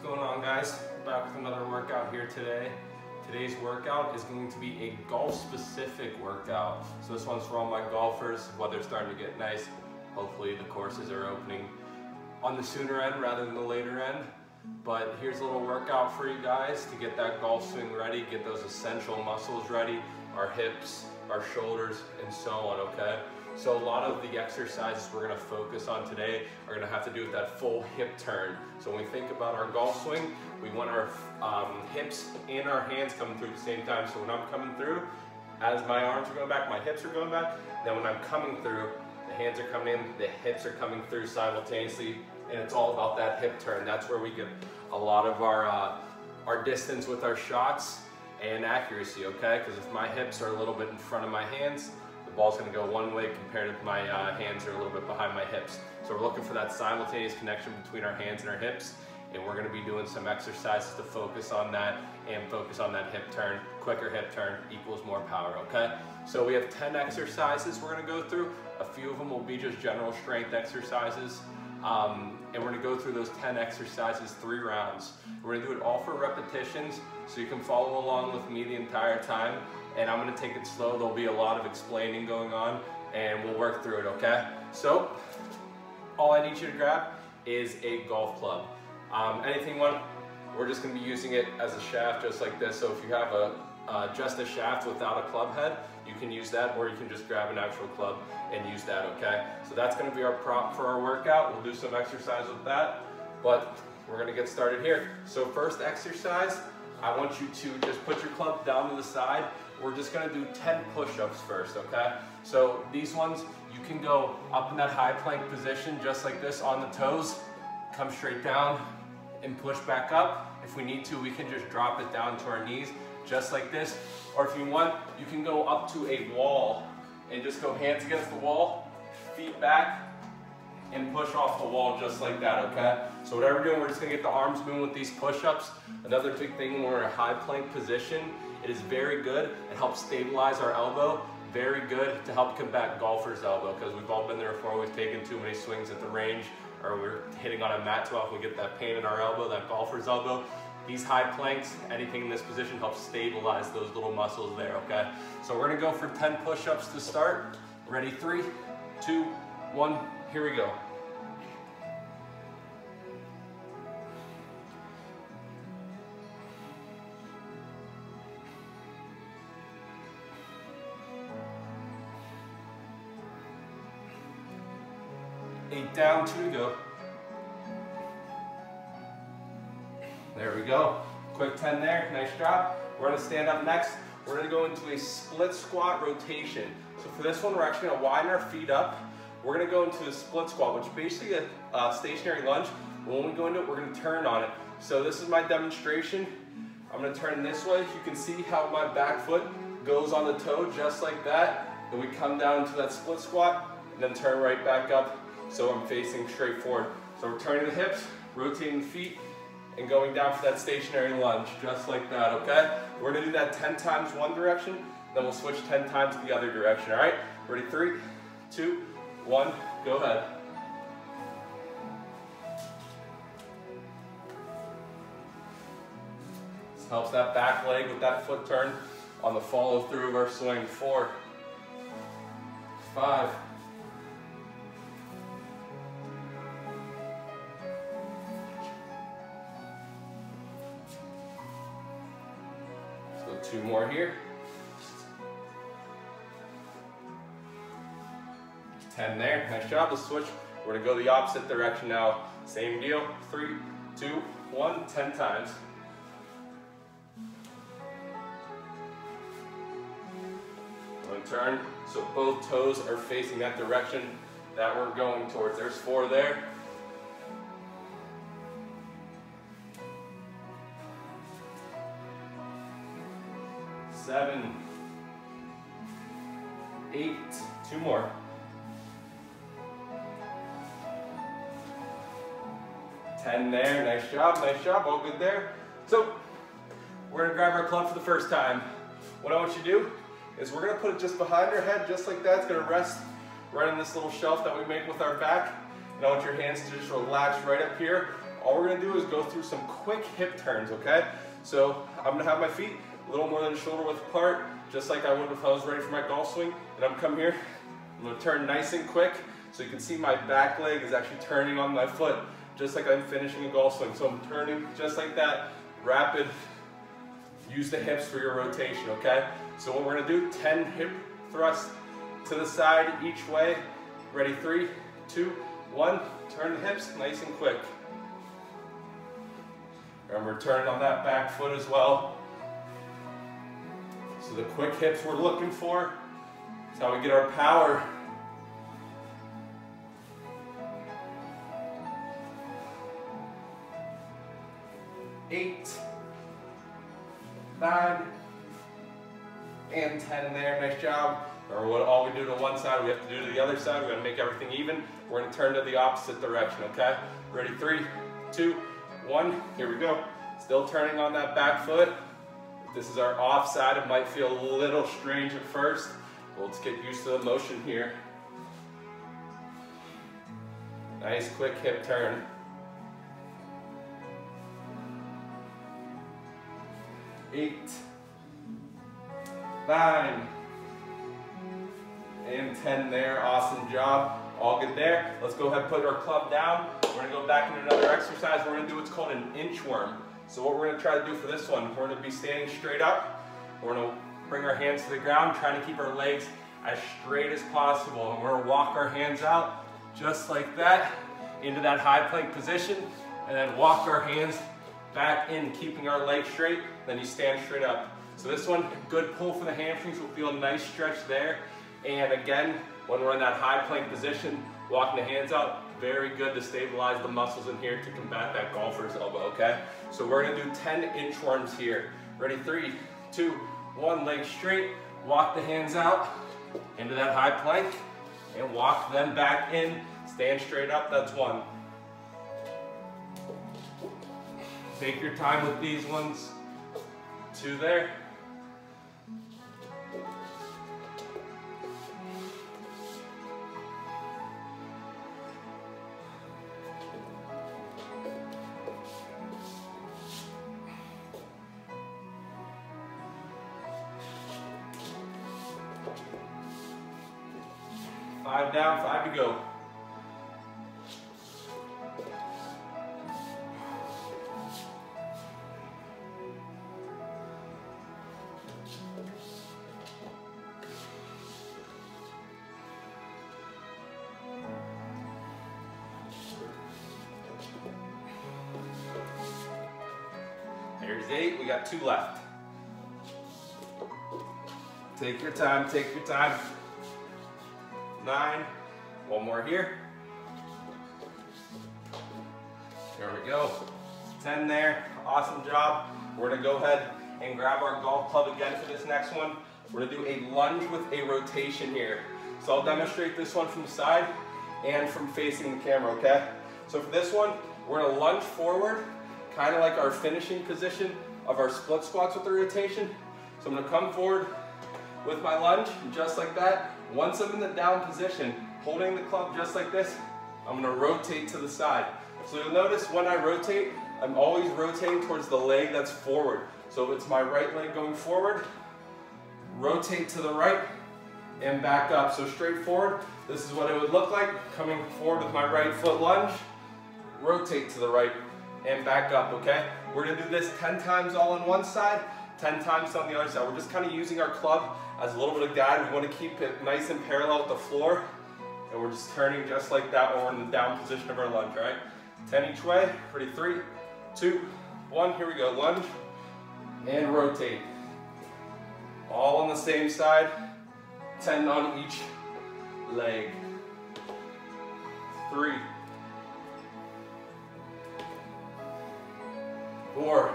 What's going on, guys? Back with another workout here today. Today's workout is going to be a golf-specific workout. So this one's for all my golfers. Weather's starting to get nice. Hopefully the courses are opening on the sooner end rather than the later end. But here's a little workout for you guys to get that golf swing ready, get those essential muscles ready, our hips, our shoulders, and so on, okay? So a lot of the exercises we're gonna focus on today are gonna have to do with that full hip turn. So when we think about our golf swing, we want our hips and our hands coming through at the same time. So when I'm coming through, as my arms are going back, my hips are going back. Then when I'm coming through, the hands are coming in, the hips are coming through simultaneously, and it's all about that hip turn. That's where we get a lot of our distance with our shots and accuracy, okay? Because if my hips are a little bit in front of my hands, the ball's gonna go one way compared to my hands are a little bit behind my hips. So we're looking for that simultaneous connection between our hands and our hips, and we're gonna be doing some exercises to focus on that and focus on that hip turn. Quicker hip turn equals more power, okay? So we have 10 exercises we're gonna go through. A few of them will be just general strength exercises. And we're gonna go through those 10 exercises, 3 rounds. We're gonna do it all for repetitions, so you can follow along with me the entire time. And I'm gonna take it slow. There'll be a lot of explaining going on, and we'll work through it, okay? So, all I need you to grab is a golf club. Anything you want, we're just gonna be using it as a shaft just like this. So if you have just a shaft without a club head, you can use that, or you can just grab an actual club and use that, okay? So that's gonna be our prop for our workout. We'll do some exercise with that, but we're gonna get started here. So first exercise, I want you to just put your club down to the side. We're just gonna do 10 push-ups first, okay? So these ones, you can go up in that high plank position just like this on the toes, come straight down and push back up. If we need to, we can just drop it down to our knees just like this. Or if you want, you can go up to a wall and just go hands against the wall, feet back, and push off the wall just like that, okay? So whatever we're doing, we're just gonna get the arms moving with these push-ups. Another big thing when we're in a high plank position, it is very good. It helps stabilize our elbow. Very good to help combat golfer's elbow, because we've all been there before. We've taken too many swings at the range, or we're hitting on a mat too often. We get that pain in our elbow, that golfer's elbow. These high planks, anything in this position helps stabilize those little muscles there, okay? So we're gonna go for 10 push-ups to start. Ready, 3, 2, 1, here we go. Eight down, 2 to go. There we go. Quick 10 there, nice drop. We're gonna stand up next. We're gonna go into a split squat rotation. So for this one, we're actually gonna widen our feet up. We're gonna go into a split squat, which is basically a stationary lunge. When we go into it, we're gonna turn on it. So this is my demonstration. I'm gonna turn this way. You can see how my back foot goes on the toe just like that. Then we come down to that split squat and then turn right back up. So I'm facing straight forward. So we're turning the hips, rotating the feet, and going down for that stationary lunge, just like that, okay? We're gonna do that 10 times one direction, then we'll switch 10 times the other direction, all right? Ready, 3, 2, 1, go ahead. This helps that back leg with that foot turn on the follow through of our swing. 4, 5, 2 more here. 10 there, nice job. Let's switch. We're gonna go the opposite direction now. Same deal, 3, 2, 1, 10 times. One turn, so both toes are facing that direction that we're going towards. There's 4 there. 7, 8, 2 more. 10 there, nice job, all good there. So, we're gonna grab our club for the first time. What I want you to do is we're gonna put it just behind our head, just like that. It's gonna rest right on this little shelf that we make with our back. And I want your hands to just relax right up here all we're gonna do is go through some quick hip turns, okay? So I'm gonna have my feet a little more than shoulder width apart, just like I would if I was ready for my golf swing. And I'm come here, I'm gonna turn nice and quick, so you can see my back leg is actually turning on my foot, just like I'm finishing a golf swing. So I'm turning just like that, rapid. Use the hips for your rotation, okay? So what we're gonna do, 10 hip thrusts to the side each way. Ready, 3, 2, 1. Turn the hips nice and quick. Remember, turn on that back foot as well. So the quick hips we're looking for. That's how we get our power. Eight, 9, and 10 there. Nice job. Remember, what all we do to one side, we have to do to the other side. We're gonna make everything even. We're gonna turn to the opposite direction, okay? Ready, 3, 2, 1. Here we go. Still turning on that back foot. If this is our off side, it might feel a little strange at first, but let's get used to the motion here. Nice quick hip turn. 8, 9, and 10 there. Awesome job. All good there. Let's go ahead and put our club down. We're gonna go back into another exercise. We're gonna do what's called an inchworm. So what we're gonna try to do for this one, we're gonna be standing straight up. We're gonna bring our hands to the ground, trying to keep our legs as straight as possible. And we're gonna walk our hands out just like that into that high plank position, and then walk our hands back in, keeping our legs straight. Then you stand straight up. So this one, good pull for the hamstrings. We'll feel a nice stretch there. And again, when we're in that high plank position, walking the hands out, very good to stabilize the muscles in here to combat that golfer's elbow, okay? So we're gonna do 10 inchworms here. Ready, 3, 2, 1, legs straight, walk the hands out into that high plank, and walk them back in, stand straight up, that's 1. Take your time with these ones. 2 there. Five down, 5 to go. There's 8, we got 2 left. Take your time, take your time. 9, 1 more here. There we go. 10 there, awesome job. We're gonna go ahead and grab our golf club again for this next one. We're gonna do a lunge with a rotation here. So I'll demonstrate this one from the side and from facing the camera, okay? So for this one, we're gonna lunge forward, kind of like our finishing position of our split squats with the rotation. So I'm gonna come forward with my lunge, just like that. Once I'm in the down position, holding the club just like this, I'm gonna rotate to the side. So you'll notice when I rotate, I'm always rotating towards the leg that's forward. So if it's my right leg going forward, rotate to the right and back up. So straight forward, this is what it would look like. Coming forward with my right foot lunge, rotate to the right and back up, okay? We're gonna do this 10 times all on one side, 10 times on the other side. We're just kind of using our club as a little bit of guide. We want to keep it nice and parallel with the floor. And we're just turning just like that when we're in the down position of our lunge, all right? 10 each way. Ready, 3, 2, 1. Here we go. Lunge and rotate. All on the same side. 10 on each leg. 3, 4, 5.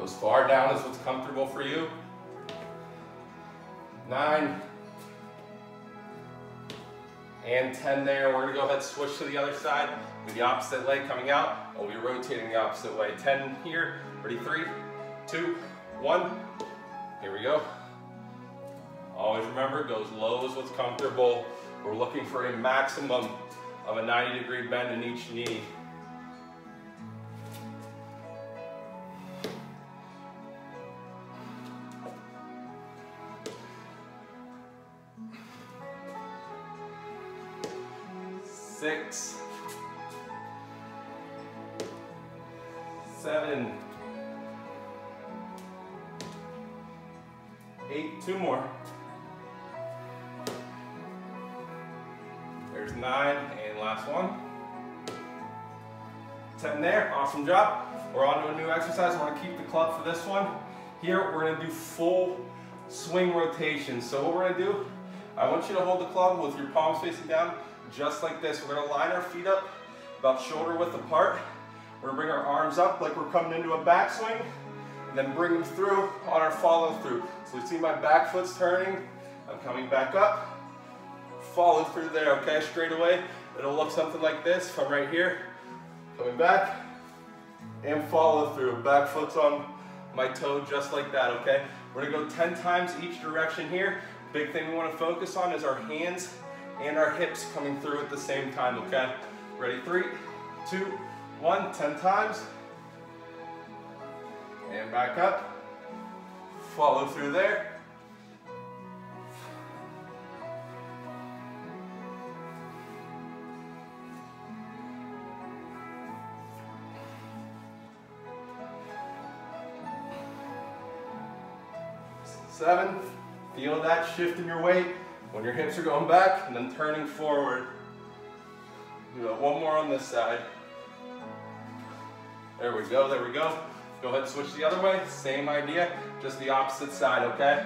As far down as what's comfortable for you. 9. and 10 there. We're gonna go ahead and switch to the other side with the opposite leg coming out. We'll be rotating the opposite way. 10 here, ready, 3, 2, 1. Here we go. Always remember, go as low as what's comfortable. We're looking for a maximum of a 90-degree bend in each knee. Six, 7, 8, 2 more. There's 9, and last one. 10 there, awesome job. We're on to a new exercise. We're gonna keep the club for this one. Here, we're gonna do full swing rotation. So what we're gonna do, I want you to hold the club with your palms facing down, just like this. We're gonna line our feet up about shoulder width apart. We're gonna bring our arms up like we're coming into a backswing, and then bring them through on our follow through. So you see my back foot's turning, I'm coming back up, follow through there, okay? Straight away, it'll look something like this from right here, coming back, and follow through. Back foot's on my toe just like that, okay? We're gonna go 10 times each direction here. Big thing we wanna focus on is our hands and our hips coming through at the same time, okay? Ready, 3, 2, 1, 10 times. And back up. Follow through there. Seven. Feel that shift in your weight when your hips are going back and then turning forward. Do it one more on this side. There we go, there we go. Go ahead and switch the other way. Same idea, just the opposite side, okay?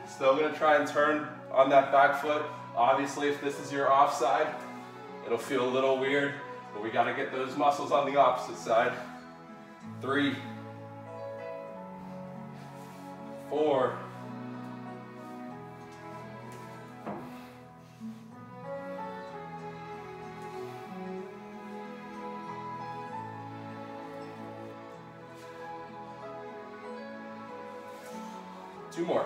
Still gonna try and turn on that back foot. Obviously, if this is your off side, it'll feel a little weird, but we gotta get those muscles on the opposite side. 3, 4, 2 more.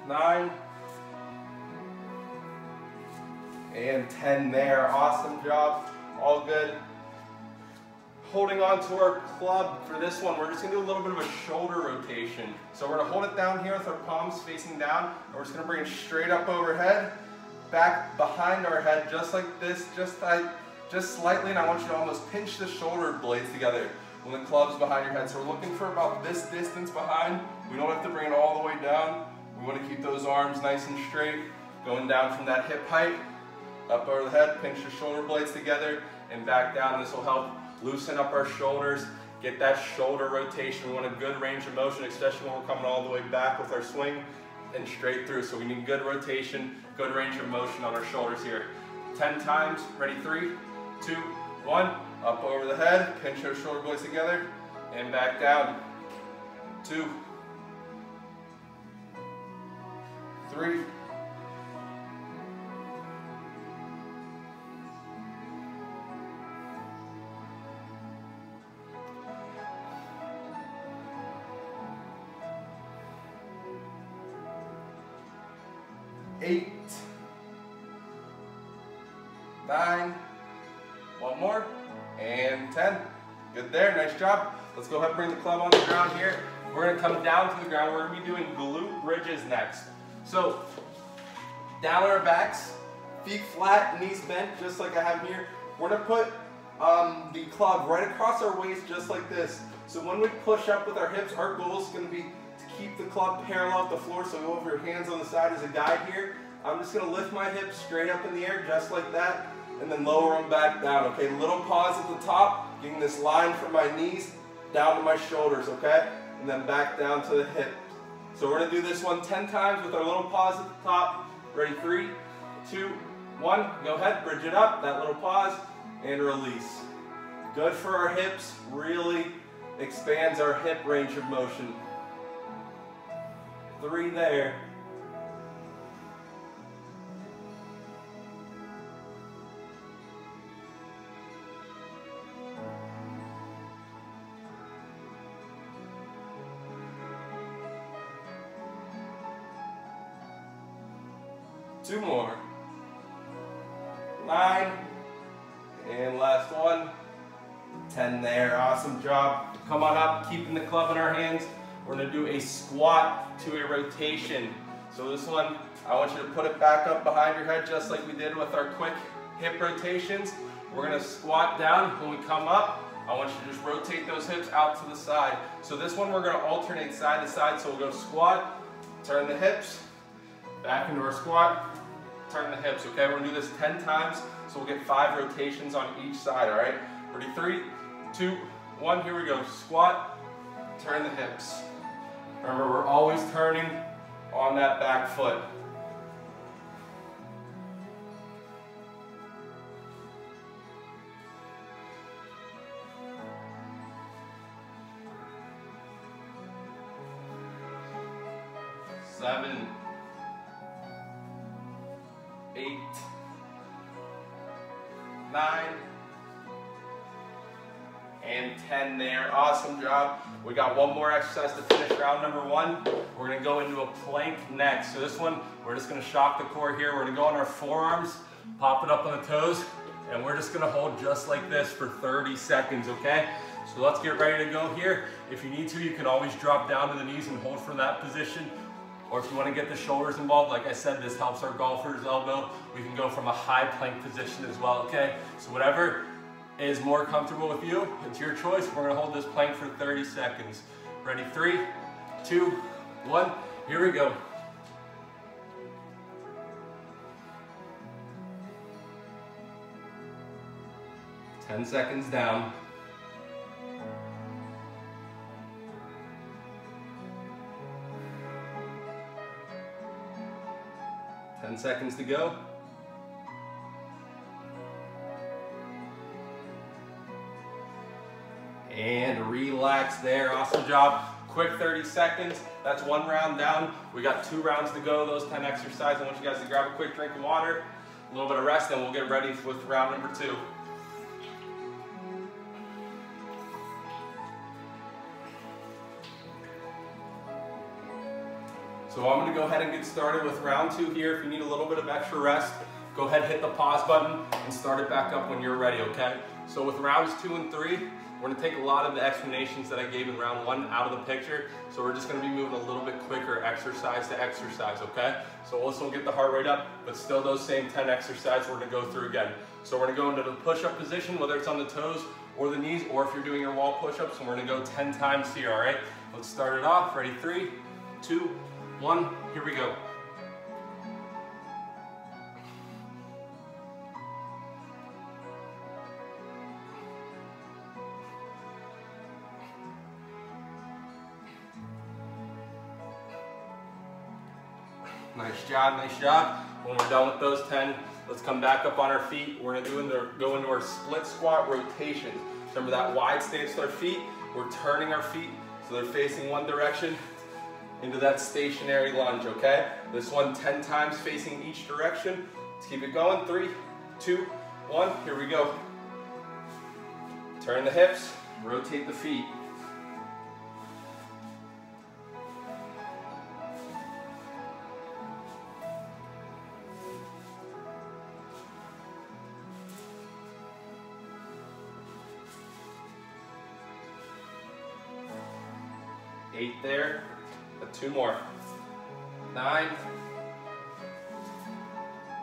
9 and 10 there. Awesome job. All good. Holding on to our club for this one, we're just gonna do a little bit of a shoulder rotation. So we're gonna hold it down here with our palms facing down, and we're just gonna bring it straight up overhead, back behind our head, just like this, just slightly, and I want you to almost pinch the shoulder blades together when the club's behind your head. So we're looking for about this distance behind. We don't have to bring it all the way down. We want to keep those arms nice and straight, going down from that hip height, up over the head, pinch the shoulder blades together, and back down. This will help loosen up our shoulders, get that shoulder rotation. We want a good range of motion, especially when we're coming all the way back with our swing and straight through. So we need good rotation, good range of motion on our shoulders here. 10 times, ready, 3, 2, 1. Up over the head, pinch those shoulder blades together, and back down. 2, 3, 8, 9, one more, and 10. Good there, nice job. Let's go ahead and bring the club on the ground here. We're gonna come down to the ground. We're gonna be doing glute bridges next. So, down on our backs, feet flat, knees bent, just like I have here. We're gonna put the club right across our waist, just like this. So when we push up with our hips, our goal is gonna be to keep the club parallel with the floor. So go over your hands on the side as a guide here. I'm just gonna lift my hips straight up in the air, just like that, and then lower them back down, okay? Little pause at the top, getting this line from my knees down to my shoulders, okay? And then back down to the hip. So we're gonna do this one 10 times with our little pause at the top. Ready, 3, 2, 1. Go ahead, bridge it up, that little pause, and release. Good for our hips, really expands our hip range of motion. 3 there. 2 more. 9. And last one. 10 there. Awesome job. Come on up, keeping the club in our hands. We're gonna do a squat to a rotation. So this one, I want you to put it back up behind your head just like we did with our quick hip rotations. We're gonna squat down. When we come up, I want you to just rotate those hips out to the side. So this one, we're gonna alternate side to side. So we'll go squat, turn the hips, back into our squat, turn the hips, okay? We're gonna do this 10 times, so we'll get 5 rotations on each side, all right? Ready, 3, 2, 1, here we go. Squat, turn the hips. Remember, we're always turning on that back foot. Seven, 8, 9, and 10 there. Awesome job. We got one more exercise to finish round number 1. We're gonna go into a plank next. So this one, we're just gonna shock the core here. We're gonna go on our forearms, pop it up on the toes, and we're just gonna hold just like this for 30 seconds, okay? So let's get ready to go here. If you need to, you can always drop down to the knees and hold from that position. Or if you want to get the shoulders involved, like I said, this helps our golfer's elbow. We can go from a high plank position as well, okay? So whatever is more comfortable with you, it's your choice. We're gonna hold this plank for 30 seconds. Ready, 3, 2, 1, here we go. Ten seconds down. 10 seconds to go. And relax there, awesome job. Quick 30 seconds, that's 1 round down. We got 2 rounds to go, those 10 exercises. I want you guys to grab a quick drink of water, a little bit of rest, and we'll get ready with round number 2. So I'm gonna go ahead and get started with round 2 here. If you need a little bit of extra rest, go ahead, hit the pause button, and start it back up when you're ready, okay? So with rounds 2 and 3, we're gonna take a lot of the explanations that I gave in round 1 out of the picture. So we're just gonna be moving a little bit quicker exercise to exercise, okay? So we'll still get the heart rate up, but still those same 10 exercises we're gonna go through again. So we're gonna go into the push-up position, whether it's on the toes or the knees, or if you're doing your wall push-ups, and we're gonna go 10 times here, all right? Let's start it off. Ready, 3, 2, 1, here we go. Nice job, nice job. When we're done with those 10, let's come back up on our feet. We're gonna go into our split squat rotations. Remember that wide stance with our feet? We're turning our feet so they're facing one direction into that stationary lunge, okay? This one 10 times facing each direction. Let's keep it going. 3, 2, 1, here we go. Turn the hips, rotate the feet. Eight there, 2 more. 9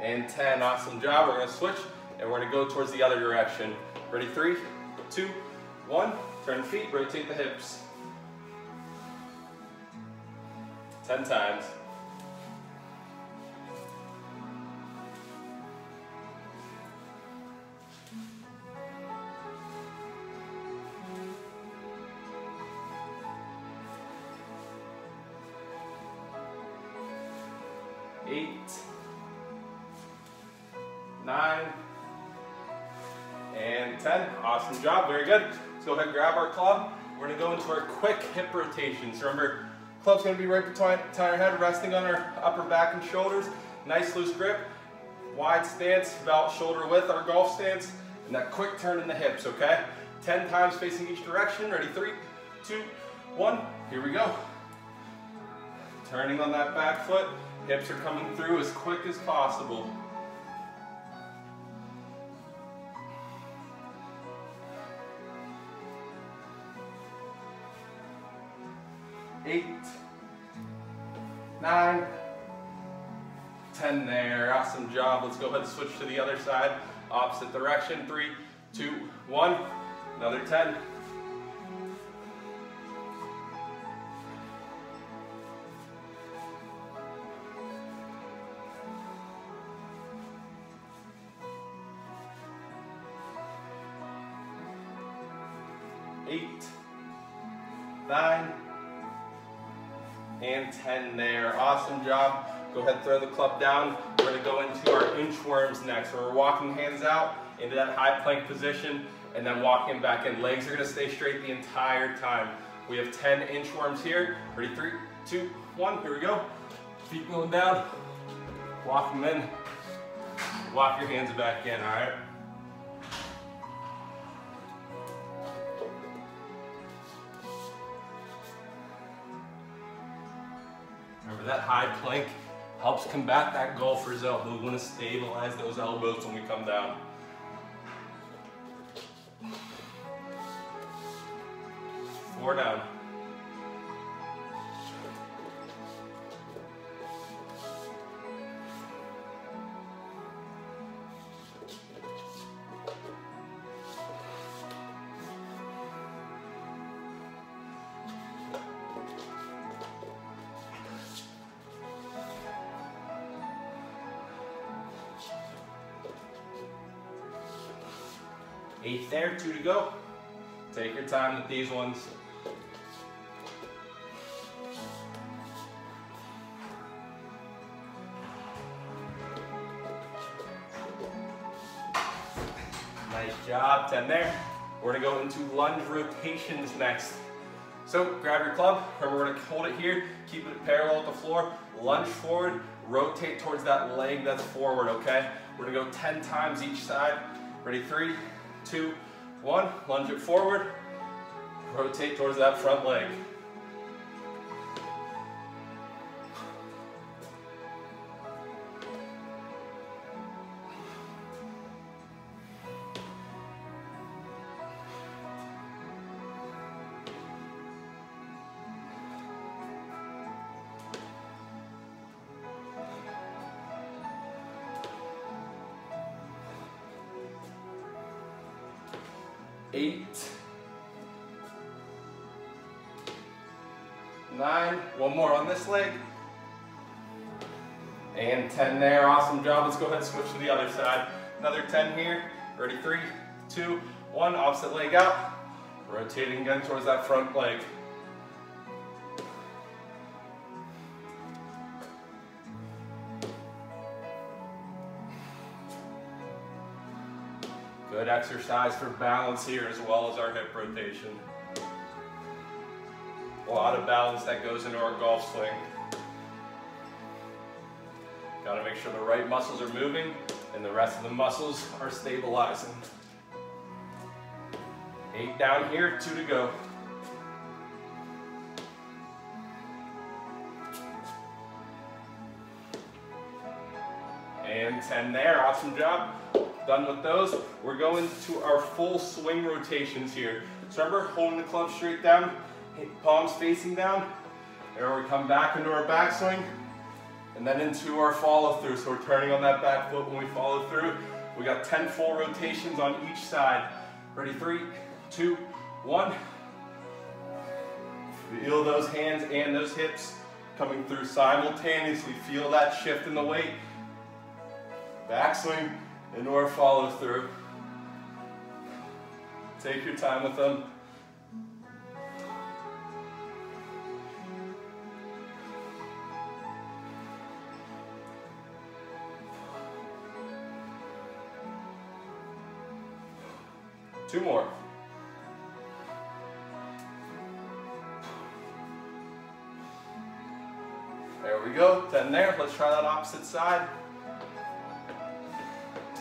and 10, awesome job. We're gonna switch and we're gonna go towards the other direction. Ready, 3, 2, 1, turn the feet, rotate the hips. 10 times. Eight, 9, and 10. Awesome job, very good. Let's go ahead and grab our club. We're gonna go into our quick hip rotations. Remember, club's gonna be right behind our head, resting on our upper back and shoulders. Nice loose grip, wide stance, about shoulder width, our golf stance, and that quick turn in the hips, okay? 10 times facing each direction. Ready, 3, 2, 1, here we go. Turning on that back foot Hips are coming through as quick as possible. 8, 9, 10 there. Awesome job. Let's go ahead and switch to the other side. Opposite direction. 3, 2, 1. Another 10. Eight, 9, and 10 there. Awesome job. Go ahead and throw the club down. We're going to go into our inchworms next. So we're walking hands out into that high plank position and then walking back in. Legs are going to stay straight the entire time. We have 10 inchworms here. Ready? 3, 2, 1. Here we go. Feet going down. Walk them in. Walk your hands back in, all right? Remember, that high plank helps combat that golfer's elbow. We want to stabilize those elbows when we come down. Four down. Eight there, 2 to go. Take your time with these ones. Nice job, 10 there. We're gonna go into lunge rotations next. So grab your club, remember we're gonna hold it here, keep it parallel with the floor, lunge forward, rotate towards that leg that's forward, okay? We're gonna go 10 times each side. Ready, 3, 2, 1, lunge it forward, rotate towards that front leg. Eight, 9, one more on this leg, and 10 there. Awesome job. Let's go ahead and switch to the other side. Another 10 here. Ready, 3, 2, 1, opposite leg out, rotating again towards that front leg. Good exercise for balance here as well as our hip rotation. A lot of balance that goes into our golf swing. Got to make sure the right muscles are moving and the rest of the muscles are stabilizing. 8 down here, 2 to go. And 10 there, awesome job. Done with those, we're going to our full swing rotations here. So remember, holding the club straight down, palms facing down, and we come back into our backswing, and then into our follow through. So we're turning on that back foot when we follow through. We got 10 full rotations on each side. Ready, 3, 2, 1. Feel those hands and those hips coming through simultaneously. Feel that shift in the weight. Backswing into our follow through. Take your time with them. Two more. There we go, 10 there. Let's try that opposite side.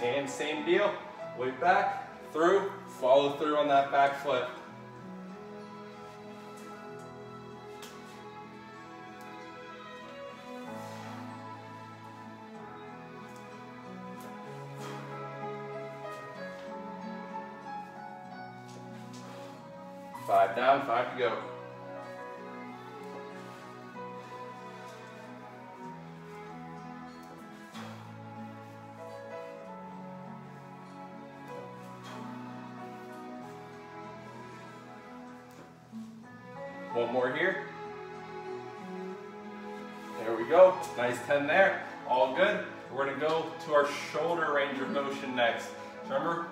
And same deal, weight back, through, follow through on that back foot. 5 down, 5 to go. One more here. There we go. Nice 10 there. All good. We're going to go to our shoulder range of motion next. So remember,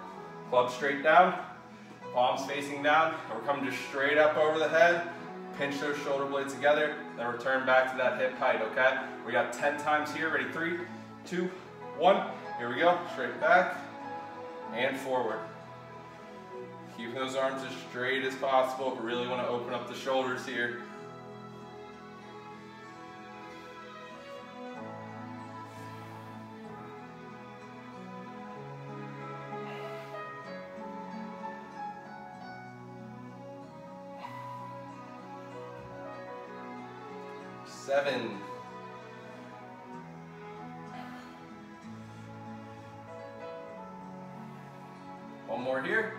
club straight down, palms facing down, and we're coming just straight up over the head. Pinch those shoulder blades together, then return back to that hip height, okay? We got 10 times here. Ready? 3, 2, 1. Here we go. Straight back and forward. Keeping those arms as straight as possible. We really want to open up the shoulders here. Seven. One more here.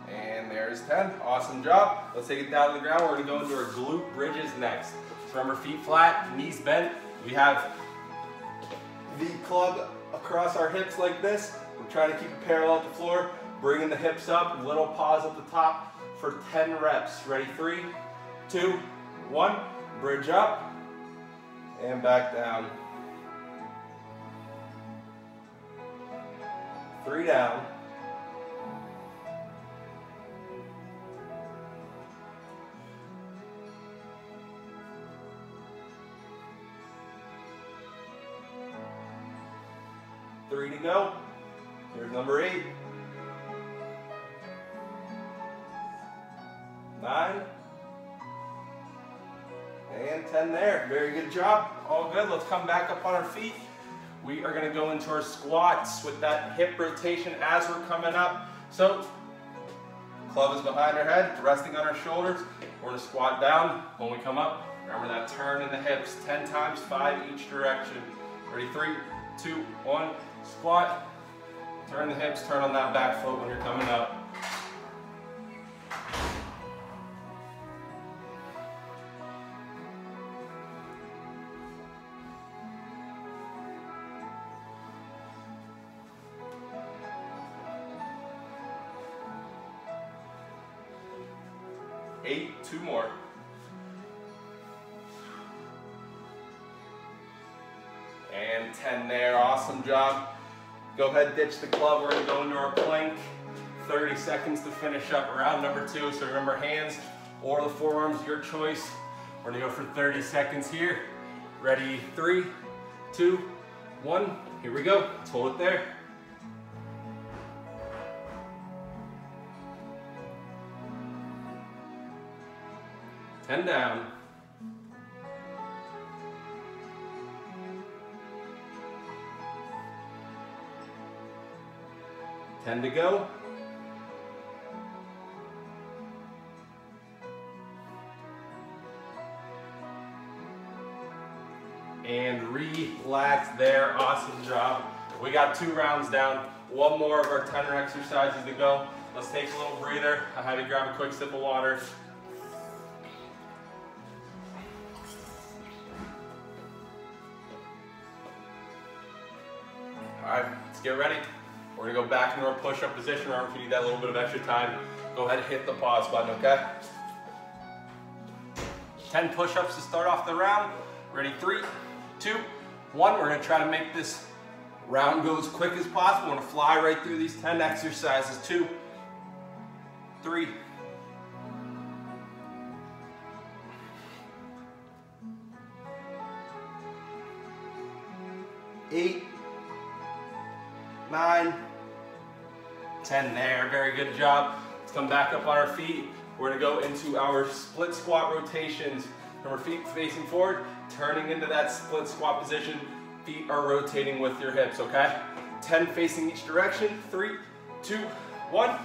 And there's 10. Awesome job. Let's take it down to the ground. We're going to go into our glute bridges next. So remember, feet flat, knees bent. We have the club across our hips like this. We're trying to keep it parallel to the floor. Bringing the hips up. Little pause at the top for 10 reps. Ready? 3, 2, 1. Bridge up. And back down. 3 down. 3 to go. Here's number 8. 9. And 10 there. Very good job. All good. Let's come back up on our feet. We are going to go into our squats with that hip rotation as we're coming up. So, club is behind our head, resting on our shoulders. We're going to squat down. When we come up, remember that turn in the hips. 10 times, 5 each direction. Ready? 3, 2, 1. Squat. Turn the hips. Turn on that back foot when you're coming up. Eight, 2 more. And 10 there, awesome job. Go ahead, ditch the club. We're gonna go into our plank. 30 seconds to finish up round number 2. So remember, hands or the forearms, your choice. We're gonna go for 30 seconds here. Ready? 3, 2, 1. Here we go. Let's hold it there. Ten down. 10 to go. And relax there. Awesome job. We got 2 rounds down. One more of our 10 exercises to go. Let's take a little breather. I had to grab a quick sip of water. All right, let's get ready. We're gonna go back into our push-up position. Remember, if you need that little bit of extra time, go ahead and hit the pause button, okay? 10 push-ups to start off the round. Ready? 3, 2, 1. We're gonna try to make this round go as quick as possible. We're gonna fly right through these 10 exercises. 2, 3, 8, 9, 10 there. Very good job. Let's come back up on our feet. We're gonna go into our split squat rotations. Remember, feet facing forward, turning into that split squat position. Feet are rotating with your hips, okay? 10 facing each direction. 3, 2, 1.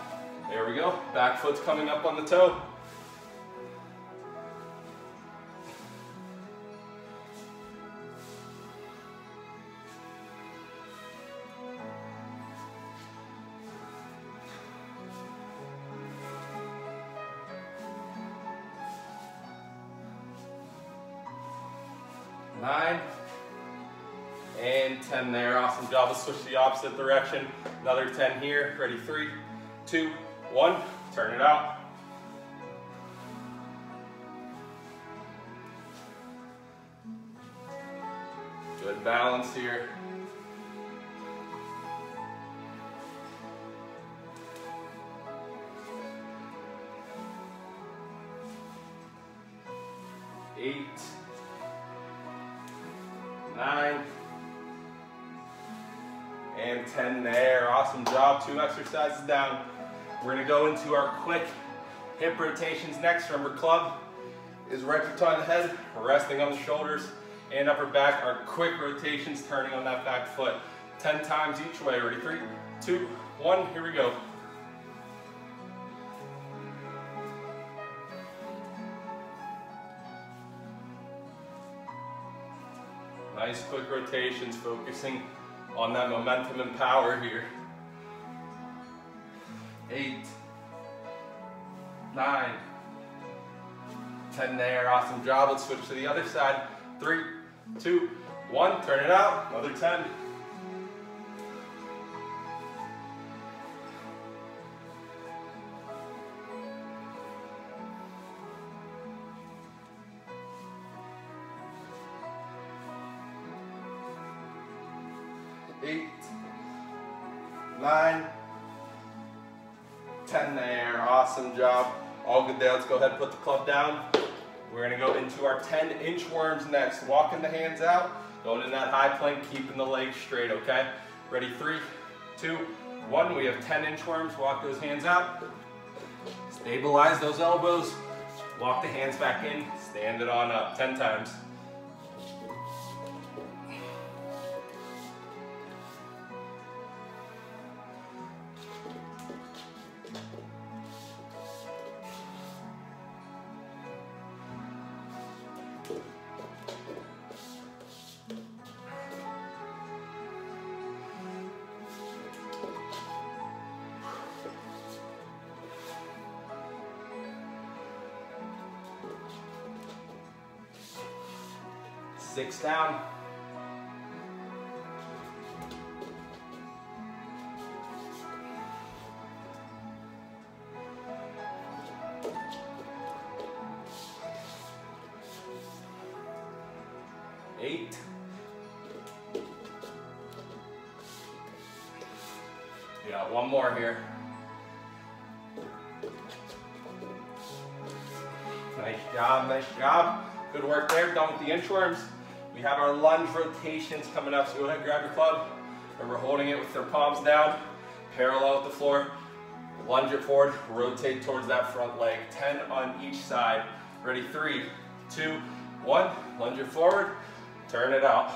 There we go. Back foot's coming up on the toe. 9, and 10 there. Awesome job. Let's switch to the opposite direction. Another 10 here. Ready, 3, 2, 1. Turn it out. Good balance here. Eight, 9, and 10 there. Awesome job. 2 exercises down. We're going to go into our quick hip rotations next. Remember, club is right behind the head, resting on the shoulders and upper back. Our quick rotations turning on that back foot. 10 times each way. Ready? 3, 2, 1. Here we go. Nice quick rotations, focusing on that momentum and power here. 8, 9, 10 there. Awesome job. Let's switch to the other side. 3, 2, 1. Turn it out. Another 10. 8, 9, 10 there. Awesome job. All good there. Let's go ahead and put the club down. We're going to go into our 10-inch worms next. Walking the hands out, going in that high plank, keeping the legs straight, okay? Ready? 3, 2, 1. We have 10-inch worms. Walk those hands out. Stabilize those elbows. Walk the hands back in. Stand it on up. 10 times. Six down. 8. 1 more here. Nice job, nice job. Good work there. Done with the inchworms. We have our lunge rotations coming up, so go ahead and grab your club. Remember, holding it with their palms down, parallel with the floor. Lunge it forward, rotate towards that front leg. 10 on each side. Ready? 3, 2, 1. Lunge it forward, turn it out.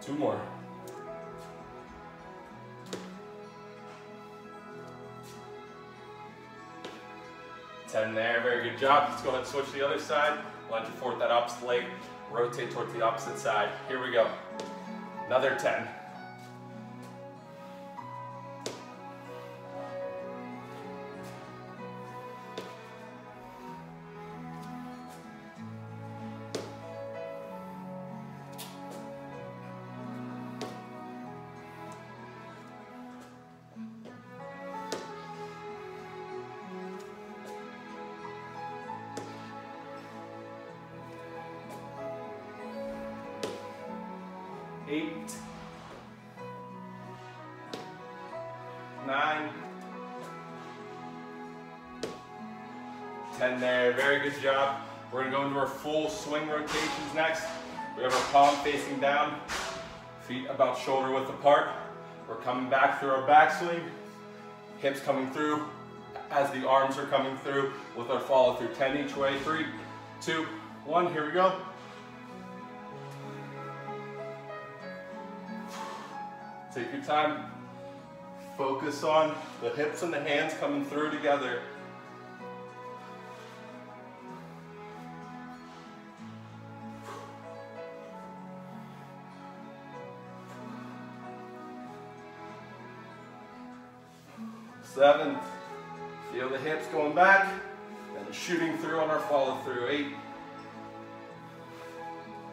Two more. Ten there, very good job. Let's go ahead and switch to the other side. Lunge it forward, that opposite leg. Rotate towards the opposite side. Here we go. Another 10. 8, 9, 10 there. Very good job. We're going to go into our full swing rotations next. We have our palm facing down, feet about shoulder width apart. We're coming back through our backswing, hips coming through as the arms are coming through with our follow through. 10 each way. 3, 2, 1. Here we go. Take your time. Focus on the hips and the hands coming through together. Seven. Feel the hips going back and shooting through on our follow through. 8.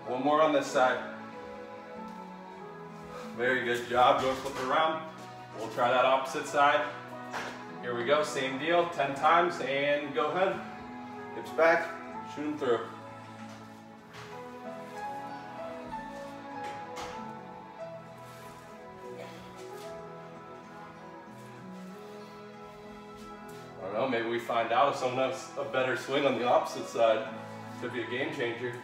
One more on this side. Very good job. Go flip it around. We'll try that opposite side. Here we go. Same deal. 10 times and go ahead. Hips back. Shoot them through. I don't know, maybe we find out if someone has a better swing on the opposite side. Could be a game changer.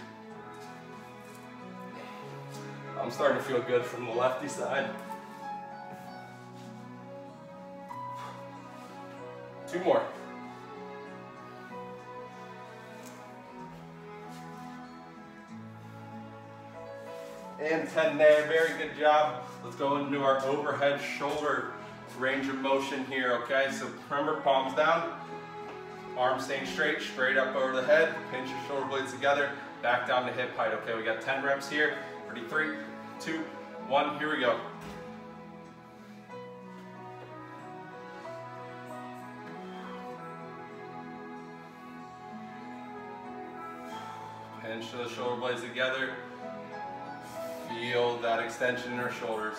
I'm starting to feel good from the lefty side. 2 more. And 10 there, very good job. Let's go into our overhead shoulder range of motion here, okay? So remember, palms down, arms staying straight, straight up over the head, pinch your shoulder blades together, back down to hip height, okay? We got 10 reps here. Ready, 3, 2, 1, here we go. Pinch the shoulder blades together. Feel that extension in our shoulders.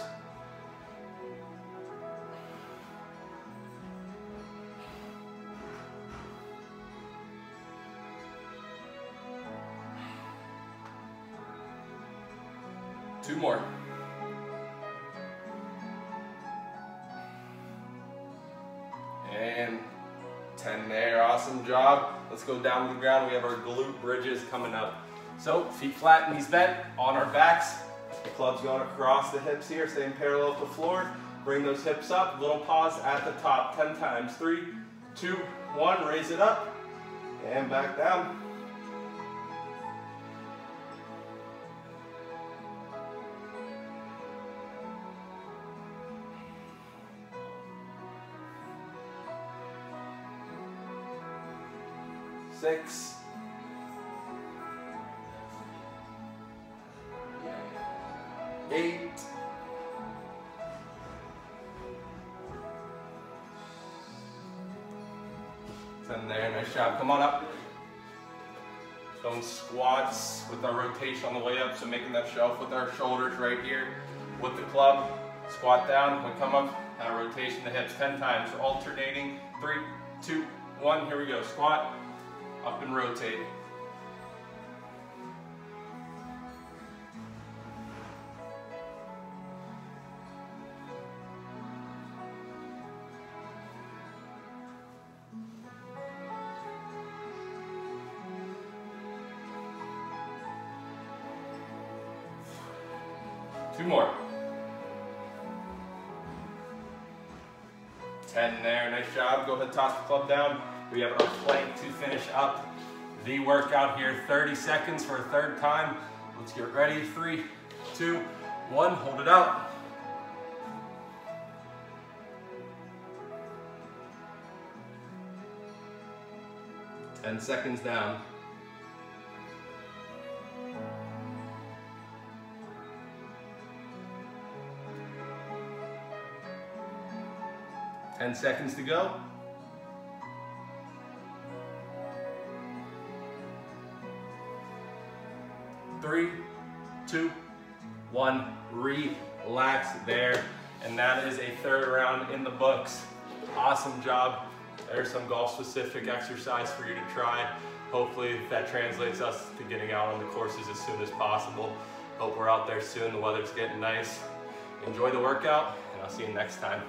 Two more. And 10 there, awesome job. Let's go down to the ground. We have our glute bridges coming up. So feet flat, knees bent, on our backs. The club's going across the hips here, staying parallel to the floor. Bring those hips up, little pause at the top, 10 times. 3, 2, 1, raise it up, and back down. Six. 8. 10 there, nice job. Come on up. Doing squats with our rotation on the way up, so making that shelf with our shoulders right here with the club. Squat down, we come up, rotation the hips 10 times, alternating. 3, 2, 1, here we go. Squat, up and rotate. Two more. 10 there, nice job. Go ahead, toss the club down. We have our plank to finish up the workout here. 30 seconds for a third time. Let's get ready. 3, 2, 1, hold it out. Ten seconds down. 10 seconds to go. 3, 2, 1, relax there. And that is a third round in the books. Awesome job. There's some golf specific exercise for you to try. Hopefully that translates us to getting out on the courses as soon as possible. Hope we're out there soon. The weather's getting nice. Enjoy the workout, and I'll see you next time.